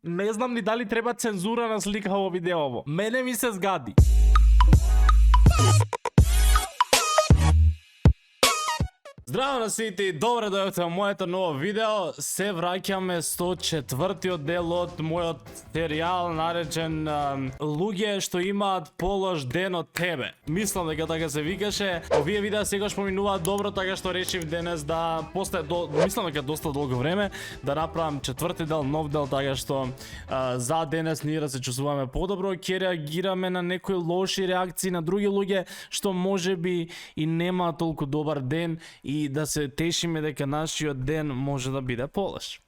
Не знам ни дали треба цензура на слика во видеово. Мене ми се згади. Здраво на сите и добре дојдовте во моето ново видео. Се враќаме 104-тиот дел од мојот серијал наречен Луѓе што имаат полош ден од тебе. Мислам дека така се викаше. Овие видеа сегаш поминуваат добро, така што решив денес да мислам дека доста долго време да направам четврти дел, нов дел, така што за денес ние да се чувствуваме подобро, ќе реагираме на некои лоши реакции на други луѓе што можеби и нема толку добар ден и да се тешиме дека нашиот ден може да биде полош.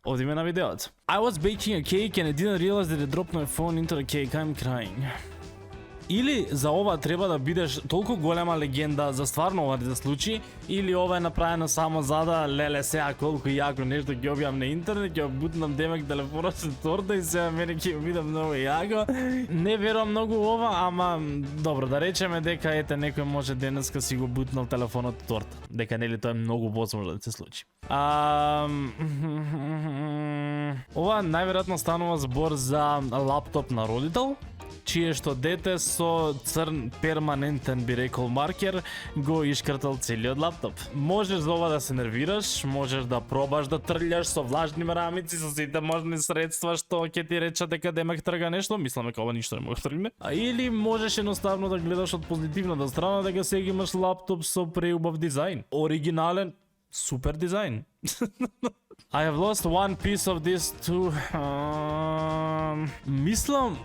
Одиме на видеото. I was baking a cake and I didn't realize that I dropped my phone into the cake. I'm crying. Или за ова треба да бидеш толку голема легенда за стварно ова да се случи, или ова е направено само за да леле сега колку јако нешто ќе објавам на интернет, ќе бутнам демек телефонот со торта и сега мене ќе биде многу јако. Не верувам многу ова, ама добро да речеме дека ете некој може денеска си го бутнал телефонот торта. Дека нели тоа е многу возможно да се случи. Ова најверојатно станува збор за лаптоп на родител, чие што дете со црн перманентен би рекол маркер го ишкртал целиот лаптоп. Можеш за ова да се нервираш, можеш да пробаш да трљаш со влажни марамици, со сите можни средства што ќе ти речат дека демек трга нешто, мислам дека ова ништо не може тргне. Или можеш едноставно да гледаш од позитивната страна дека сега имаш лаптоп со преубав дизајн, оригинален, супер дизајн. I have lost one piece of this too. Мислам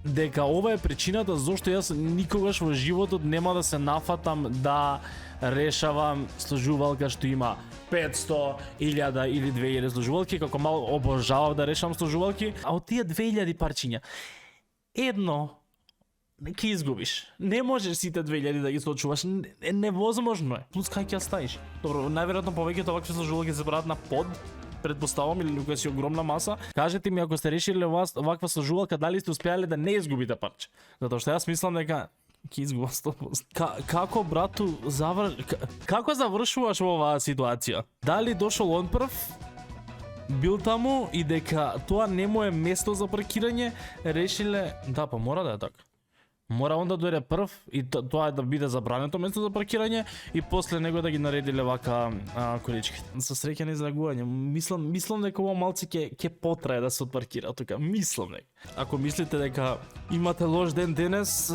дека ова е причината зошто јас никогаш во животот нема да се нафатам да решавам сложувалка што има 500, 1000 или 2000 сложувалки, како мал обожавав да решавам сложувалки, а од тие 2000 парчиња едно ќе изгубиш. Не можеш сите 2000 да ги сочуваш, невозможно е. Плюс кај ќе ја ставиш? Добро, најверојатно повеќето вакви сложувалки се прават на под, предпоставам, или кога си огромна маса. Кажете ми ако сте решиле ваква сложувалка, дали сте успеале да не изгубите парче? Затоа што јас мислам дека ќе изгубам 100%. Како брату како завршуваш во оваа ситуација? Дали дошол он прв, бил таму и дека тоа не му е место за паркирање, решиле да, па мора да е така. Мора он да дојде прв и тоа е да биде забрането место за паркирање и после него да ги наредиле вака количките. Со среќа на излагување. Мислам дека ова малце ќе потрае да се отпаркира тука. Мислам дека. Ако мислите дека имате лош ден денес,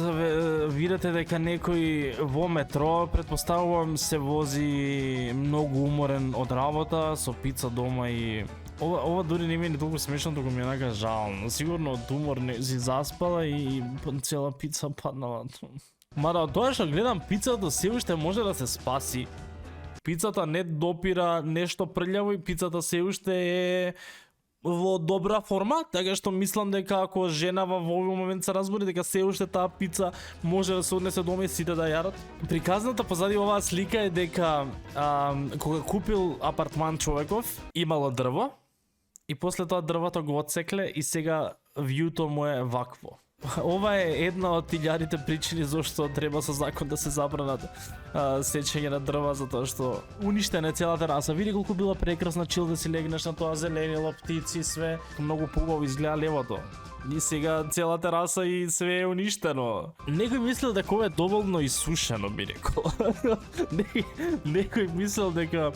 видите дека некој во метро, предпоставувам се вози многу уморен од работа, со пица дома и ова дури не ми е толку смешно, туку ми е нака жално. Сигурно од умор не си заспала и цела пица паднала. Мада од тоа што гледам пицата се уште може да се спаси. Пицата не допира нешто прљаво и пицата се уште е во добра форма, така што мислам дека ако женава во овој момент се разбори дека се уште таа пица може да се однесе дома и сите да јадат. Приказната позади оваа слика е дека кога купил апартман човеков, имало дрво и после тоа дрвото го отсекле и сега вјуто му е вакво. Ова е една од илјадите причини зашто треба со закон да се забранат сечење на дрва, затоа што уништена е целата раса. Види колку била прекрасна, чил да си легнеш на тоа, зеленило, птици, све. Многу поубаво изгледа левото. И сега целата раса и све е уништено. Некој мислел дека ова е доволно исушено, би рекол. Некој мислел дека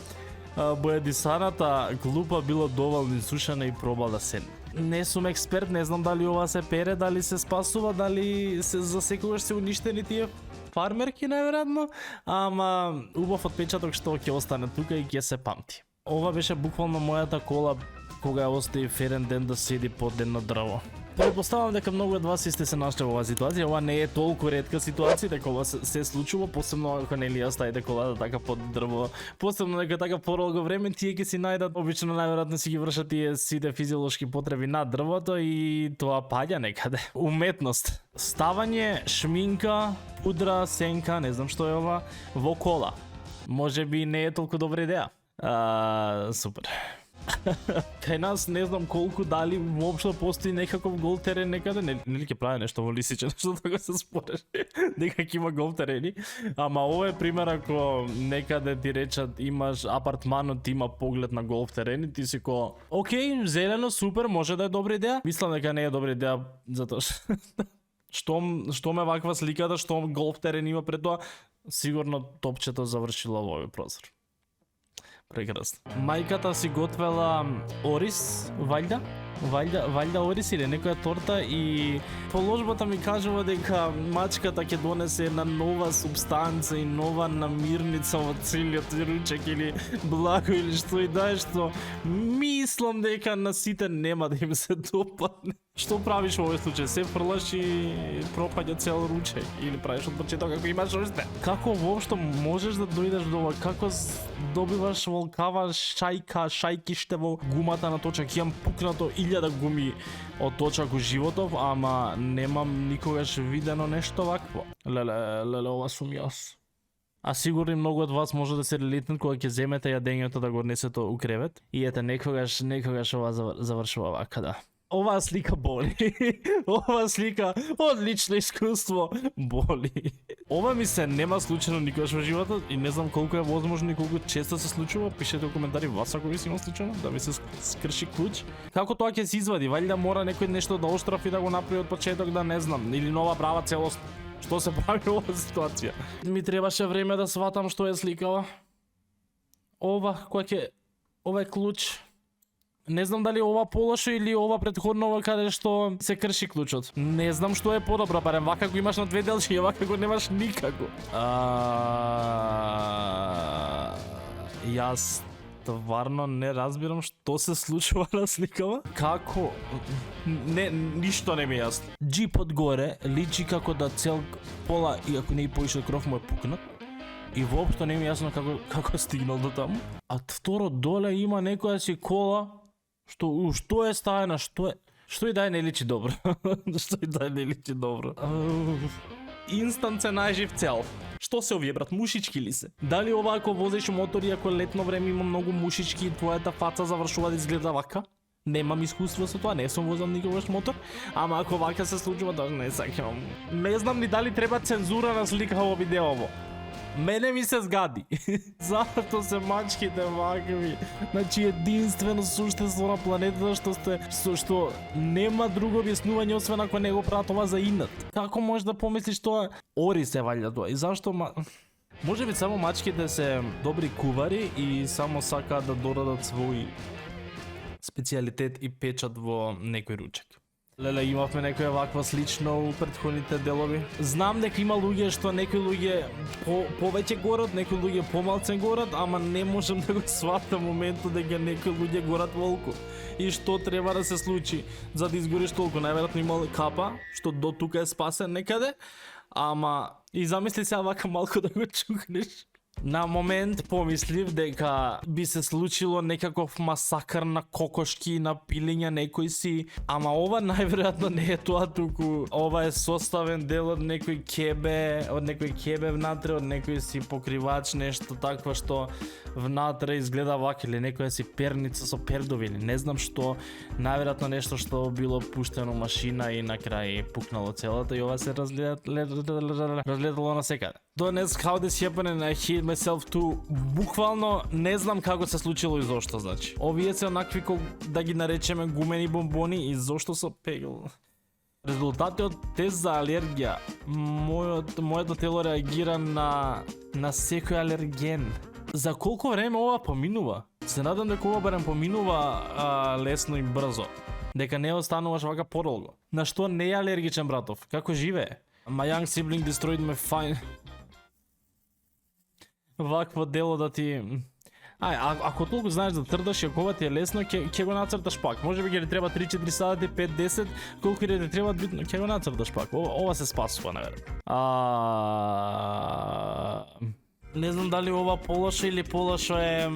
бојадисаната клупа било доволно исушена и пробал да седне. Не сум експерт, не знам дали ова се пере, дали се спасува, дали се за секогаш се уништени тие фармерки најверојатно, ама убав отпечаток што ќе остане тука и ќе се памти. Ова беше буквално мојата кола кога ја оставив еден ден да седи под едно дрво. Предпоставам дека многу од вас сте се нашли во оваа ситуација. Ова не е толку ретка ситуација дека ова се случува, посебно ако нели ја ставите колата така под дрво. Посебно дека така подолго време тие ќе си најдат, обично најверојатно си ги вршат тие сите физиолошки потреби на дрвото и тоа паѓа некаде. Уметност. Ставање, шминка, пудра, сенка, не знам што е ова, во кола. Можеби не е толку добра идеја. Супер. Кај нас не знам колку дали воопшто постои некаков гол терен некаде, нели ќе прави нешто во Лисиче, што така се спореш, дека ќе има гол терени. Ама ова е пример ако некаде ти речат имаш апартманот има поглед на голф терени, ти си ко окей, зелено, супер, може да е добра идеја. Мислам дека не е добра идеја затоа што ме ваква сликата, што голф терен има пред тоа, сигурно топчето завршило во овој прозор. Прекрасно. Мајката си готвела орис, вајда орис или некоја торта и положбата ми кажува дека мачката ќе донесе една нова субстанца и нова намирница во целиот ручек или благо или што и да е, што мислам дека на сите нема да им се допадне. Што правиш во овој случај? Се фрлаш и пропаѓа цел ручек или правиш од почеток како имаш уште? Како воопшто можеш да дојдеш до ова? Како добиваш волкава шајкиште во гумата на точак? Имам пукнато 1000 гуми од точак у животов, ама немам никогаш видено нешто вакво. Леле, ова сум јас. А сигурно многу од вас може да се релитнат кога ќе земете јадењето да го однесете у кревет и ете некогаш ова завршува вака, да. Оваа слика боли. Оваа слика одлично искуство боли. Ова ми се нема случајно никогаш во животот и не знам колку е возможно и колку често се случува. Пишете во коментари вас ако ви се има случајно да ви се скрши клуч. Како тоа ќе се извади? Валјда мора некој нешто да оштрафи да го направи од почеток, да не знам, или нова брава целост. Што се прави во оваа ситуација? Ми требаше време да сватам што е сликава. Ова е клуч. Не знам дали ова полошо или ова претходно каде што се крши клучот. Не знам што е подобро, барем вака го имаш на две делчи, вака го немаш никако. Јас стварно не разбирам што се случува на сликава. Како? Не, ништо не ми е јасно. Джипот горе личи како да цел пола, и ако не и поише кров му е пукнат. И воопшто не ми е јасно како стигнал до таму. А второ доле има некоја си кола. Што е стајна, што и дај не личи добро. Што и дај не личи добро. Инстант се најжив цел. Што се овие брат, мушички ли се? Дали ова ако возиш мотори, ако летно време има многу мушички и твојата фаца завршува да изгледа вака? Немам искуство со тоа, не сум возел никогаш мотор, ама ако вака се случува, да не сакам. Не знам ни дали треба цензура на слика во видеово. Мене ми се згади. Зато се мачките вакви. Значи единствено суштество на планетата што нема друго објаснување освен ако не го прават ова за инат. Како можеш да помислиш тоа? Ори се валја тоа. И зашто може би само мачките се добри кувари и само сакаат да додадат свој специјалитет и печат во некој ручек. Леле, имавме некоја ваква слично у претходните делови. Знам дека има луѓе што некои луѓе повеќе горат, некои луѓе помалце горат, ама не можам да го сватам моментот дека некои луѓе горат волку. И што треба да се случи за да изгориш толку? Најверојатно има капа, што до тука е спасен некаде, ама и замисли сега вака малку да го чукнеш. На момент помислив дека би се случило некаков масакар на кокошки, на пилење некој си, ама ова најверојатно не е тоа, туку ова е составен дел од некој кебе внатре, од некој си покривач, нешто такво што внатре изгледа вака, или некоја си перница со пердови, или не знам што, најверојатно нешто што било пуштено машина и на крај пукнало целата и ова се разгледало на секаде. Донес how this happened and I hate myself too. Буквално не знам како се случило и зошто, значи. Овие се онакви да ги наречеме гумени бомбони и зошто се пегал. Резултати од тест за алергија. Моето тело реагира на секој алерген. За колку време ова поминува? Се надам дека ова барем поминува лесно и брзо. Дека не остануваш вака подолго. На што не е алергичен братов? Како живее? My young sibling destroyed my fine... Вакво дело да ти... ако толку знаеш да трдаш и ако ова ти е лесно, ќе го нацрташ пак. Може би ќе ти треба 3-4 сати, 5-10, колку и да ти треба битно, ќе го нацрташ пак. Ова се спасува, наверно. Не знам дали ова полошо или полошо е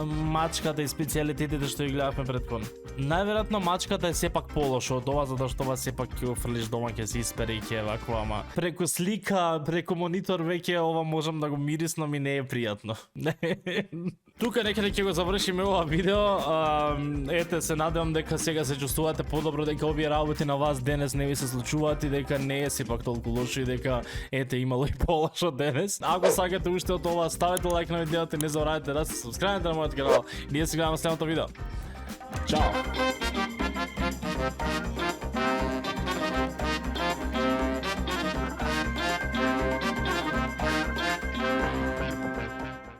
мачката и специјалитетите што ги гледавме претходно. Најверојатно мачката е сепак полошо од ова, затоа што ова сепак ќе го фрлиш дома, ќе се испери и ќе вакво, ама преку слика, преку монитор веќе ова можам да го мириснам и не е пријатно. Тука некаде ќе го завршиме ова видео. Ете, се надевам дека сега се чувствувате подобро, дека овие работи на вас денес не ви се случуваат и дека не е сепак толку лошо и дека ете имало и полошо денес. Ако сакате уште од ова, ставете лайк на видеото и не заборавајте да се сабскрајбнете на мојот канал. Ние се гледаме следното видео. Чао!